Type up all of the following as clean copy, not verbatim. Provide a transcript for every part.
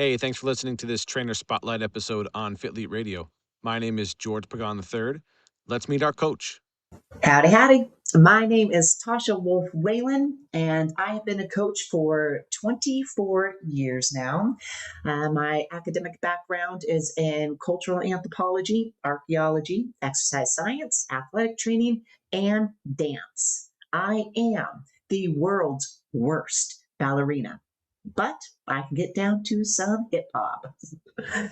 Hey, thanks for listening to this Trainer Spotlight episode on Fitlete Radio. My name is George Pagan III. Let's meet our coach. Howdy, howdy. My name is Tasha Wolf Whelan, and I have been a coach for 24 years now. My academic background is in cultural anthropology, archaeology, exercise science, athletic training, and dance. I am the world's worst ballerina, but I can get down to some hip hop.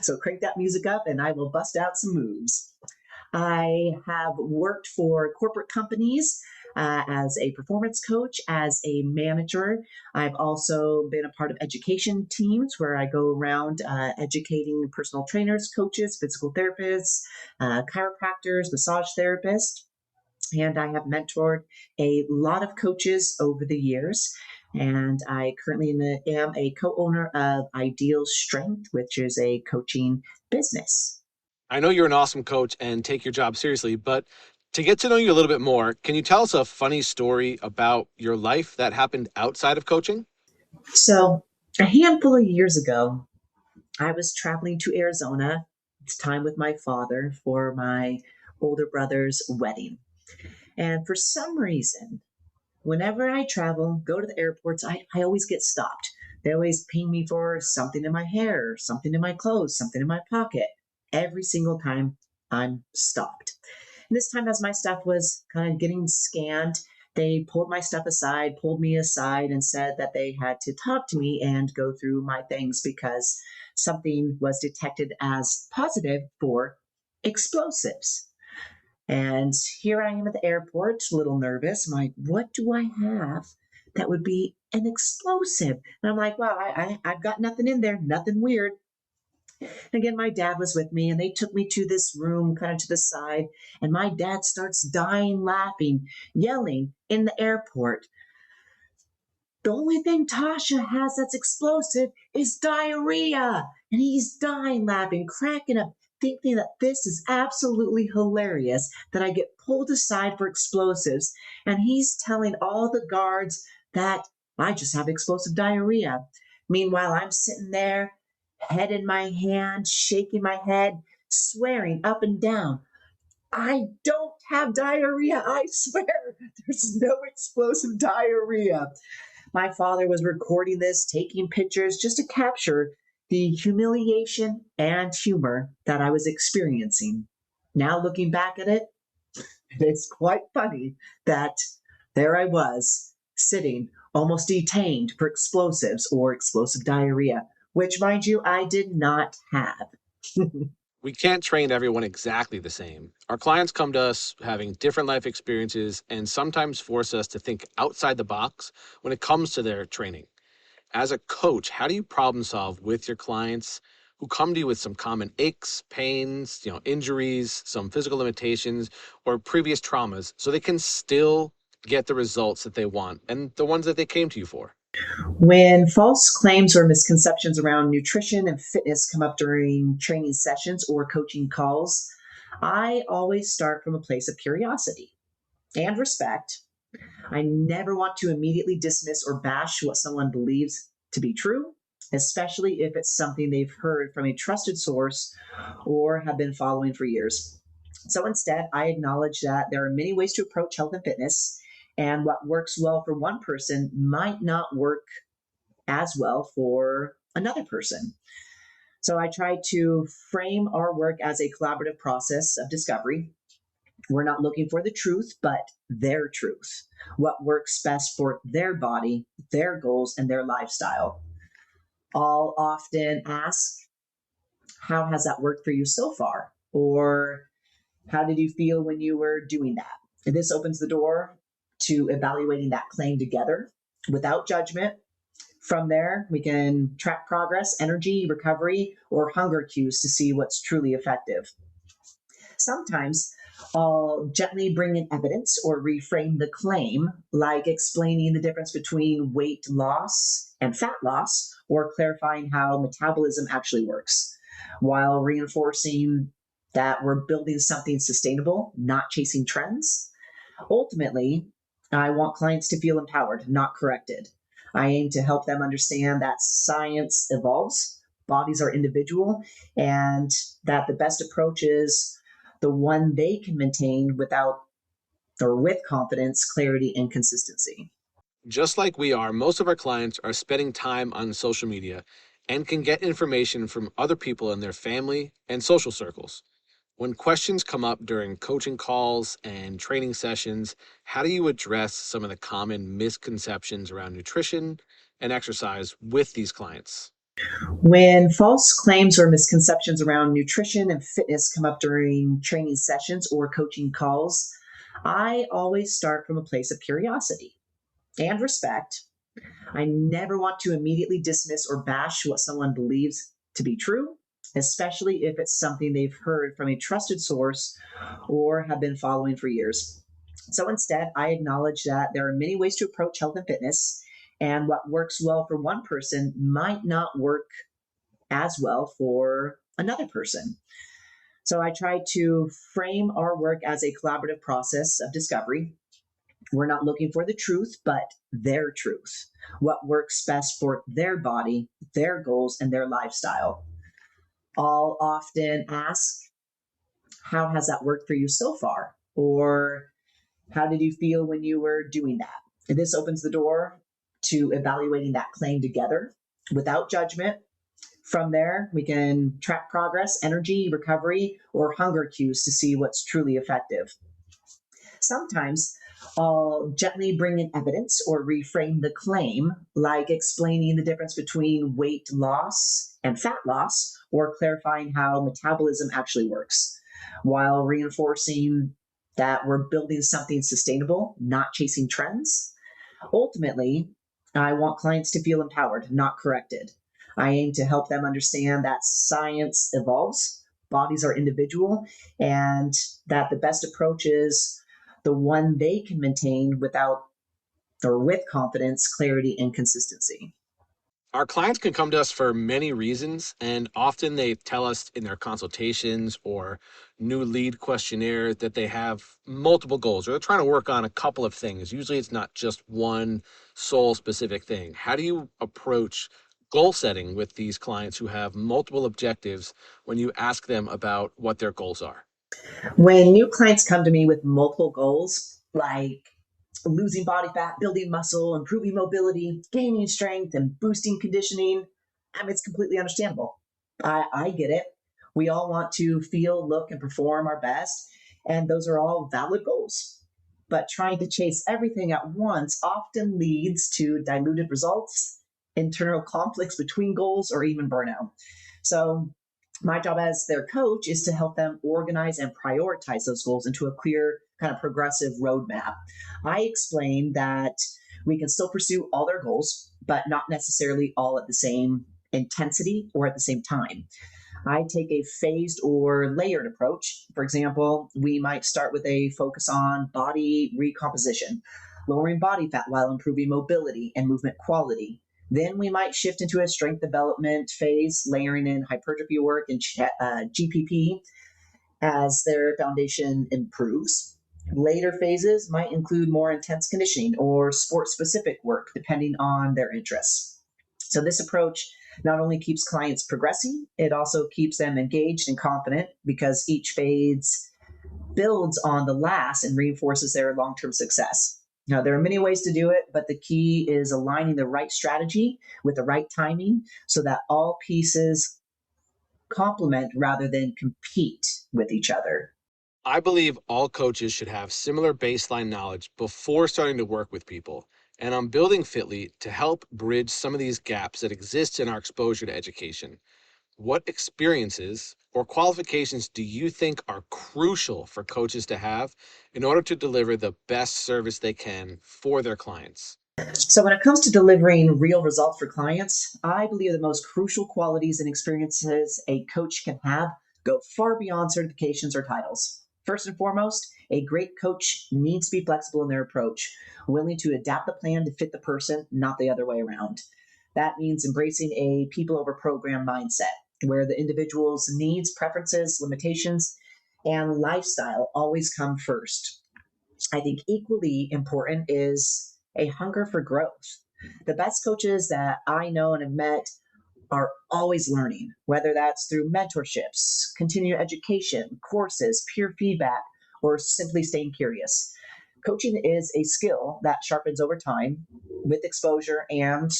So crank that music up, and I will bust out some moves. I have worked for corporate companies as a performance coach, as a manager. I've also been a part of education teams where I go around educating personal trainers, coaches, physical therapists, chiropractors, massage therapists. And I have mentored a lot of coaches over the years. And I currently am a co owner of Ideal Strength, which is a coaching business. I know you're an awesome coach and take your job seriously, but to get to know you a little bit more, can you tell us a funny story about your life that happened outside of coaching? So, a handful of years ago, I was traveling to Arizona. It's time with my father for my older brother's wedding. And for some reason, whenever I travel, go to the airports, I always get stopped. They always ping me for something in my hair, something in my clothes, something in my pocket. Every single time I'm stopped. And this time, as my stuff was kind of getting scanned, they pulled my stuff aside, pulled me aside, and said that they had to talk to me and go through my things because something was detected as positive for explosives. And here I am at the airport, a little nervous. I'm like, what do I have that would be an explosive? And I'm like, well, I've got nothing in there, nothing weird. And again, my dad was with me, and they took me to this room kind of to the side. And my dad starts dying laughing, yelling in the airport. The only thing Tasha has that's explosive is diarrhea. And he's dying laughing, cracking up, thinking that this is absolutely hilarious that I get pulled aside for explosives. And he's telling all the guards that I just have explosive diarrhea. Meanwhile, I'm sitting there, head in my hand, shaking my head, swearing up and down. I don't have diarrhea, I swear. There's no explosive diarrhea. My father was recording this, taking pictures just to capture the humiliation and humor that I was experiencing. Now, looking back at it, it's quite funny that there I was sitting almost detained for explosives or explosive diarrhea, which, mind you, I did not have. We can't train everyone exactly the same. Our clients come to us having different life experiences and sometimes force us to think outside the box when it comes to their training. As a coach, how do you problem solve with your clients who come to you with some common aches, pains, injuries, some physical limitations, or previous traumas so they can still get the results that they want and the ones that they came to you for? When false claims or misconceptions around nutrition and fitness come up during training sessions or coaching calls, I always start from a place of curiosity and respect. I never want to immediately dismiss or bash what someone believes to be true, especially if it's something they've heard from a trusted source or have been following for years. So instead, I acknowledge that there are many ways to approach health and fitness, and what works well for one person might not work as well for another person. So I try to frame our work as a collaborative process of discovery. We're not looking for the truth, but their truth, what works best for their body, their goals, and their lifestyle. I'll often ask, how has that worked for you so far? Or how did you feel when you were doing that? And this opens the door to evaluating that claim together without judgment. From there, we can track progress, energy, recovery, or hunger cues to see what's truly effective. Sometimes I'll gently bring in evidence or reframe the claim, like explaining the difference between weight loss and fat loss, or clarifying how metabolism actually works, while reinforcing that we're building something sustainable, not chasing trends. Ultimately, I want clients to feel empowered, not corrected. I aim to help them understand that science evolves, bodies are individual, and that the best approach is the one they can maintain without or with confidence, clarity, and consistency. Just like we are, most of our clients are spending time on social media and can get information from other people in their family and social circles. When questions come up during coaching calls and training sessions, how do you address some of the common misconceptions around nutrition and exercise with these clients? When false claims or misconceptions around nutrition and fitness come up during training sessions or coaching calls, I always start from a place of curiosity and respect. I never want to immediately dismiss or bash what someone believes to be true, especially if it's something they've heard from a trusted source or have been following for years. So instead, I acknowledge that there are many ways to approach health and fitness, and what works well for one person might not work as well for another person. So I try to frame our work as a collaborative process of discovery. We're not looking for the truth, but their truth, what works best for their body, their goals, and their lifestyle. I'll often ask, how has that worked for you so far? Or how did you feel when you were doing that? And this opens the door to evaluating that claim together without judgment. From there, we can track progress, energy, recovery, or hunger cues to see what's truly effective. Sometimes I'll gently bring in evidence or reframe the claim, like explaining the difference between weight loss and fat loss, or clarifying how metabolism actually works, while reinforcing that we're building something sustainable, not chasing trends. Ultimately, I want clients to feel empowered, not corrected. I aim to help them understand that science evolves, bodies are individual, and that the best approach is the one they can maintain without or with confidence, clarity, and consistency. Our clients can come to us for many reasons, and often they tell us in their consultations or new lead questionnaire that they have multiple goals or they're trying to work on a couple of things. Usually it's not just one sole specific thing. How do you approach goal setting with these clients who have multiple objectives when you ask them about what their goals are? When new clients come to me with multiple goals, like losing body fat, building muscle, improving mobility, gaining strength, and boosting conditioning, it's completely understandable. I get it. We all want to feel, look, and perform our best, and those are all valid goals. But trying to chase everything at once often leads to diluted results, internal conflicts between goals, or even burnout. So, my job as their coach is to help them organize and prioritize those goals into a clear, kind of progressive roadmap. I explained that we can still pursue all their goals, but not necessarily all at the same intensity or at the same time. I take a phased or layered approach. For example, we might start with a focus on body recomposition, lowering body fat while improving mobility and movement quality. Then we might shift into a strength development phase, layering in hypertrophy work and GPP as their foundation improves. Later phases might include more intense conditioning or sport specific work, depending on their interests. So, this approach not only keeps clients progressing, it also keeps them engaged and confident because each phase builds on the last and reinforces their long term success. Now, there are many ways to do it, but the key is aligning the right strategy with the right timing so that all pieces complement rather than compete with each other. I believe all coaches should have similar baseline knowledge before starting to work with people. And I'm building Fitlete to help bridge some of these gaps that exist in our exposure to education. What experiences or qualifications do you think are crucial for coaches to have in order to deliver the best service they can for their clients? So, when it comes to delivering real results for clients, I believe the most crucial qualities and experiences a coach can have go far beyond certifications or titles. First and foremost, a great coach needs to be flexible in their approach, willing to adapt the plan to fit the person, not the other way around. That means embracing a people over program mindset, where the individual's needs, preferences, limitations, and lifestyle always come first. I think equally important is a hunger for growth. The best coaches that I know and have met are always learning, whether that's through mentorships, continuing education, courses, peer feedback, or simply staying curious. Coaching is a skill that sharpens over time with exposure and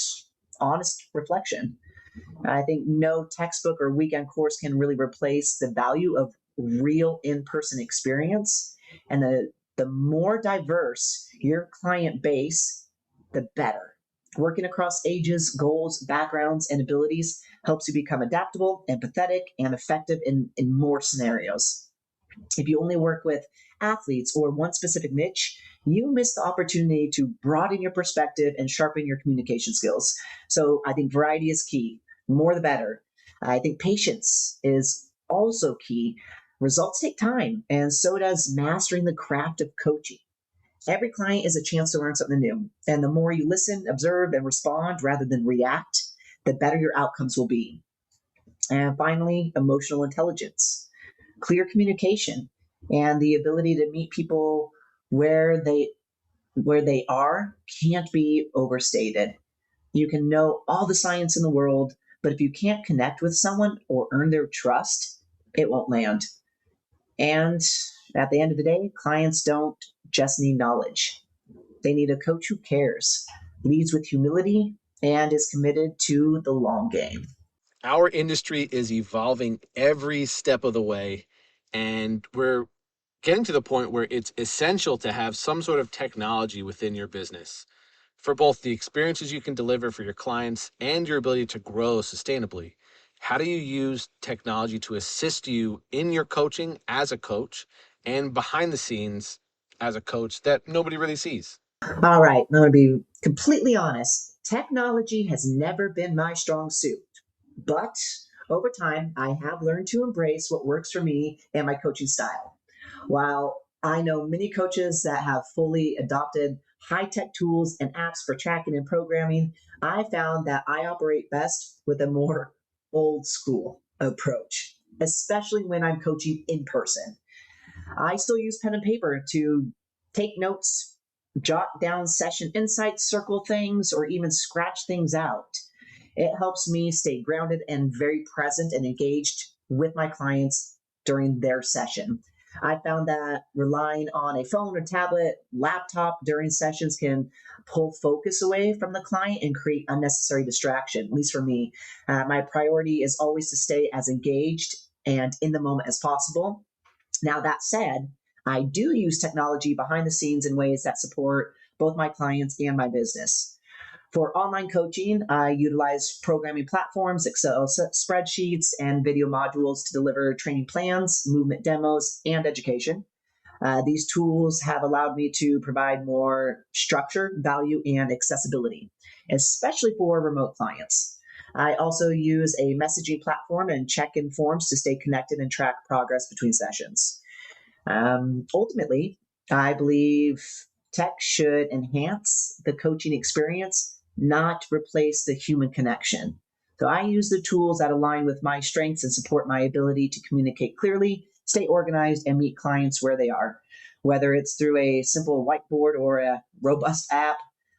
honest reflection. I think no textbook or weekend course can really replace the value of real in person experience. And the more diverse your client base, the better. Working across ages, goals, backgrounds, and abilities helps you become adaptable, empathetic, and effective in more scenarios. If you only work with athletes or one specific niche, you miss the opportunity to broaden your perspective and sharpen your communication skills. So I think variety is key. More the better. I think patience is also key. Results take time, and so does mastering the craft of coaching. Every client is a chance to learn something new. And the more you listen, observe, and respond rather than react, the better your outcomes will be. And finally, emotional intelligence, clear communication, and the ability to meet people where they where they are can't be overstated. You can know all the science in the world, but if you can't connect with someone or earn their trust, it won't land. And at the end of the day, clients don't just need knowledge. They need a coach who cares, leads with humility, and is committed to the long game. Our industry is evolving every step of the way, and we're getting to the point where it's essential to have some sort of technology within your business for both the experiences you can deliver for your clients and your ability to grow sustainably. How do you use technology to assist you in your coaching as a coach and behind the scenes as a coach that nobody really sees? All right, I'm going to be completely honest. Technology has never been my strong suit, but over time, I have learned to embrace what works for me and my coaching style. While I know many coaches that have fully adopted high tech tools and apps for tracking and programming, I found that I operate best with a more old school approach, especially when I'm coaching in person. I still use pen and paper to take notes, jot down session insights, circle things, or even scratch things out. It helps me stay grounded and very present and engaged with my clients during their session. I found that relying on a phone or tablet, laptop during sessions can pull focus away from the client and create unnecessary distraction, at least for me. My priority is always to stay as engaged and in the moment as possible. Now, that said, I do use technology behind the scenes in ways that support both my clients and my business. For online coaching, I utilize programming platforms, Excel spreadsheets, and video modules to deliver training plans, movement demos, and education. These tools have allowed me to provide more structure, value, and accessibility, especially for remote clients. I also use a messaging platform and check in forms to stay connected and track progress between sessions. Ultimately, I believe tech should enhance the coaching experience, not replace the human connection. So I use the tools that align with my strengths and support my ability to communicate clearly, stay organized, and meet clients where they are. Whether it's through a simple whiteboard or a robust app,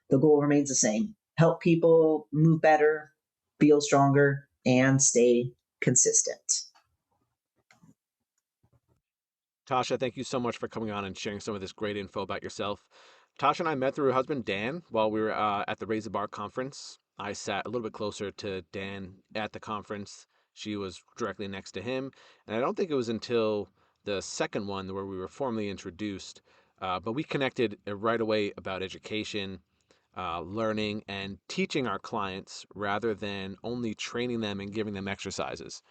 the goal remains the same: help people move better, feel stronger, and stay consistent. Tasha, thank you so much for coming on and sharing some of this great info about yourself. Tasha and I met through her husband, Dan, while we were at the Raise the Bar conference. I sat a little bit closer to Dan at the conference. She was directly next to him. And I don't think it was until the second one where we were formally introduced, but we connected right away about education, learning, and teaching our clients rather than only training them and giving them exercises.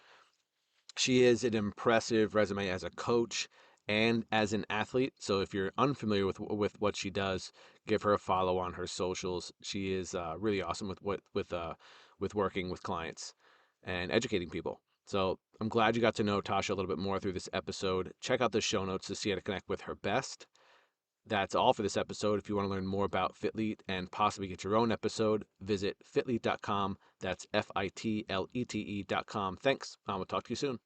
She is an impressive resume as a coach and as an athlete. So if you're unfamiliar with what she does, give her a follow on her socials. She is really awesome with working with clients and educating people. So I'm glad you got to know Tasha a little bit more through this episode. Check out the show notes to see how to connect with her best. That's all for this episode. If you want to learn more about Fitlete and possibly get your own episode, visit fitlete.com. That's fitlete.com. Thanks. I will talk to you soon.